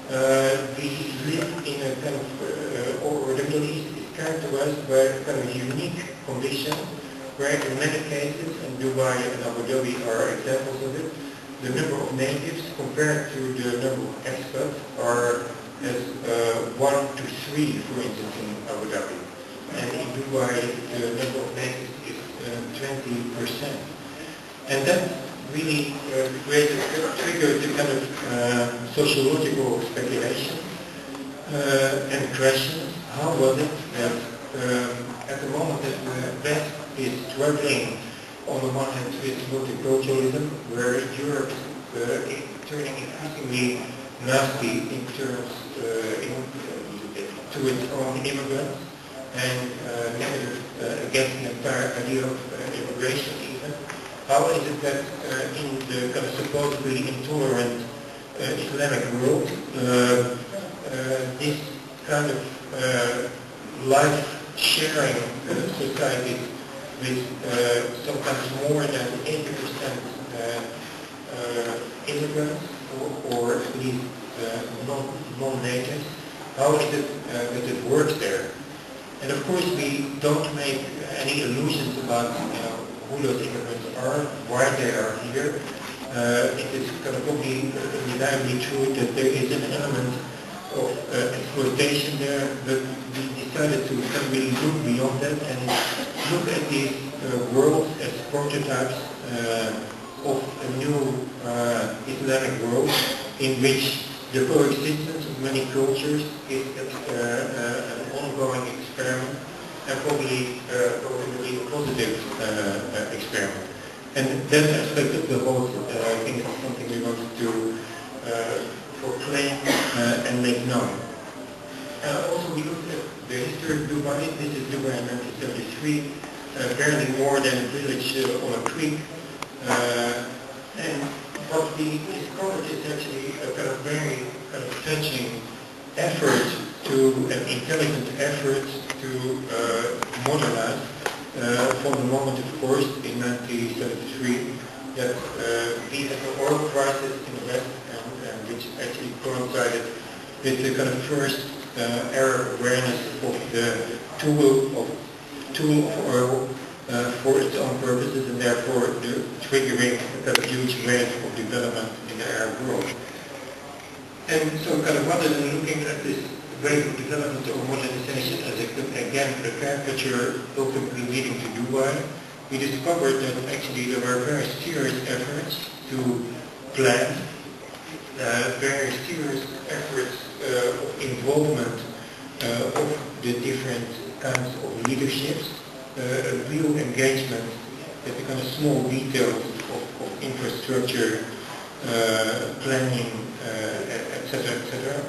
We live in a kind of, or the Middle East is characterized by a kind of unique condition where in many cases, and Dubai and Abu Dhabi are examples of it, the number of natives compared to the number of expats are as 1 to 3, for instance, in Abu Dhabi. And in Dubai, the number of natives is 20%. And that really triggered the kind of sociological speculation and questions. How was it that at the moment that the West is struggling on the one hand with multiculturalism, where Europe is turning increasingly nasty in terms to its own immigrants and negative against the entire idea of immigration even. How is it that in the kind of supposedly intolerant Islamic world, this kind of life-sharing societies with sometimes more than 80% immigrants or at least non-natives, how is it that it works there? And of course we don't make any illusions about who those immigrants are, why they are here. It is kind of probably undeniably true that there is an element of exploitation there, but we decided to kind of really look beyond that and look at these worlds as prototypes of a new Islamic world in which the coexistence of many cultures is an ongoing experiment and probably ultimately a positive experiment. And that aspect of the whole thing is something we wanted to proclaim and make known. Also, we looked at the history of Dubai. This is Dubai in 1973, barely more than a village on a creek. And what we discovered is actually a kind of very kind of touching effort an intelligent effort to modernize from the moment, of course, in 1973, that we had the oil crisis in the West, and which actually coincided with the kind of first Arab awareness of the tool of oil for its own purposes, and therefore the triggering a huge wave of development in the Arab world. And so kind of rather than looking at this wave of development or modernization as again a caricature ultimately leading to Dubai, we discovered that actually there were very serious efforts to plan, very serious efforts of involvement of the different kinds of leaderships, a real engagement at the kind of small details of infrastructure, planning, etc., etc.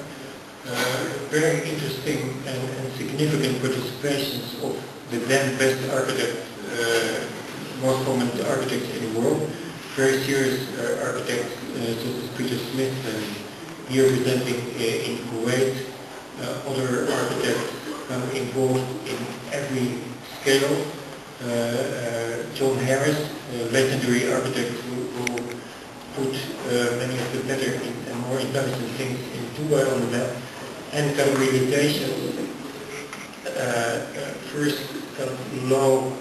Very interesting and significant participations of the then best architects, most prominent architects in the world, very serious architects such as Peter Smith, here presenting in Kuwait, other architects involved in every scale. John Harris, legendary architect who put many of the better and more intelligent things in Dubai on the map, and kind of realizations, first kind of low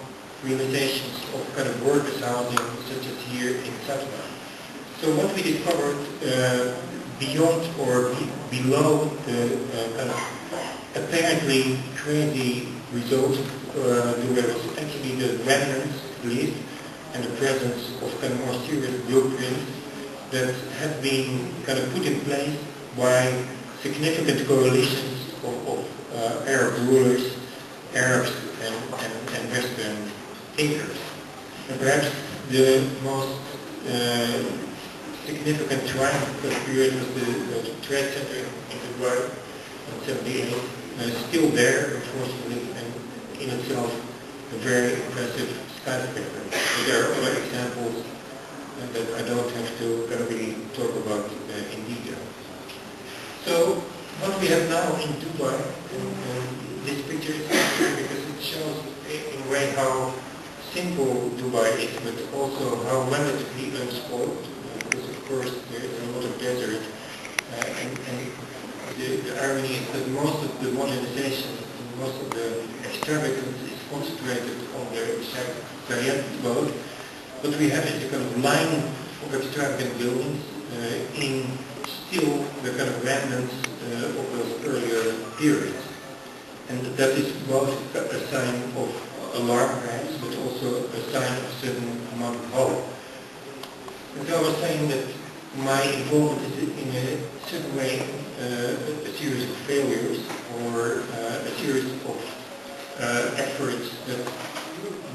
realizations of kind of workers' housing, such as here in Satma. So what we discovered beyond or below the kind of apparently crazy results there was actually the remnants, at least, and the presence of kind of more serious blueprints that have been kind of put in place by significant coalitions of Arab rulers, Arabs and Western thinkers. And perhaps the most significant triumph of that period was the Trade Center in Dubai in 78. Still there, unfortunately, and in itself a very impressive skyscraper. But there are other examples that I don't have to really talk about in detail. So what we have now in Dubai, and this picture is interesting because it shows in a way how simple Dubai is, but also how relatively unspoiled, because of course there is a lot of desert, and the irony is that most of the modernization, most of the extravagance is concentrated on the Sharjah Biennial, but we have is a kind of line of extravagant buildings in still the kind of remnants of those earlier periods. And that is both a sign of alarm perhaps, but also a sign of a certain amount of hope. And so I was saying that my involvement is in a certain way a series of failures or a series of efforts that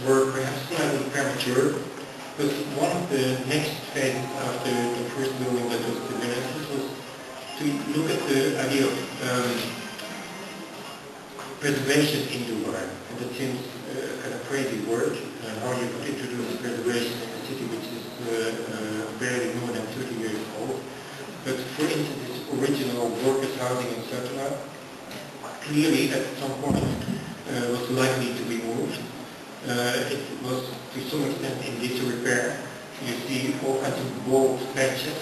were perhaps slightly premature. But one of the next phases after the first building that was developed was to look at the idea of preservation in Dubai. And that seems kind of crazy word, and how you could introduce preservation in a city which is barely more than 30 years old. But for instance, its original workers' housing, etc., clearly at some point was likely to be moved. It was to some extent in disrepair. You see all kinds of bald patches.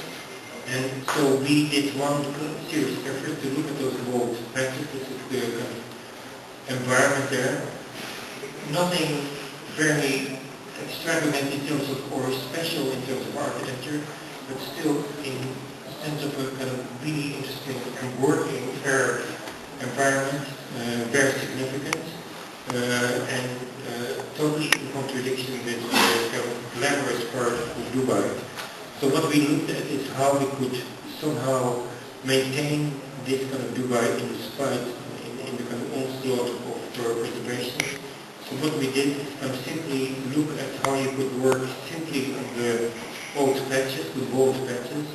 And so we did one serious effort to look at those bald patches. This is the environment there. Nothing very extravagant in terms of, or special in terms of architecture, but still in a sense of a kind of really interesting and working fair environment, very significant, and totally in contradiction with the kind of glamorous part of Dubai. So what we looked at is how we could somehow maintain this kind of Dubai in spite, in the kind of onslaught of preservation. So what we did is simply look at how you could work simply on the old patches, the bald patches,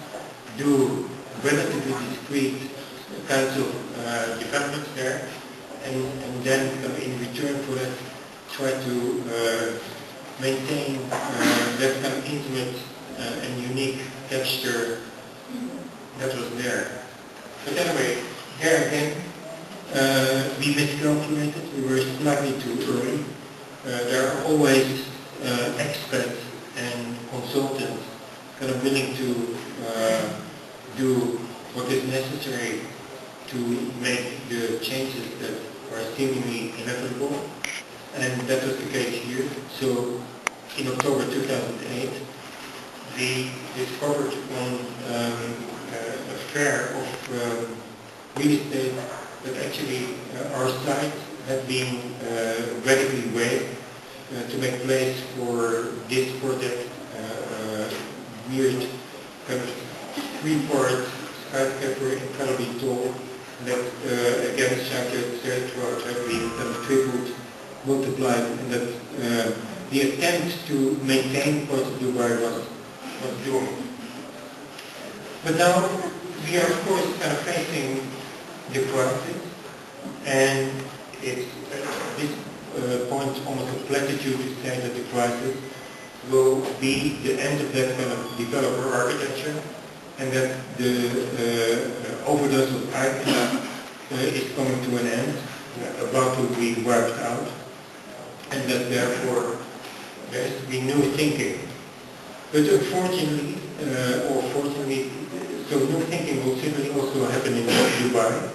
do relatively discrete kinds of developments there, and then in return for that try to maintain that kind of intimate and unique texture that was there. But anyway, there again, we miscalculated. We were slightly too early. There are always experts and consultants kind of willing to do what is necessary to make the changes that are seemingly inevitable. And that was the case here. So in October 2008, we discovered on a fair of real estate that actually our site had been radically waived to make place for this project, weird kind of three-part skyscraper, incredibly tall, that again Sharjah said throughout have been kind of tripled, multiplied, and that the attempt to maintain parts of Dubai was doomed. But now we are of course kind of facing the crisis, and it's at this point almost a platitude to say that the crisis will be the end of that kind of developer architecture, and that the overdose of icon is coming to an end, about to be wiped out, and that therefore there has to be new thinking. But unfortunately, or fortunately, so new thinking will certainly also happen in Dubai.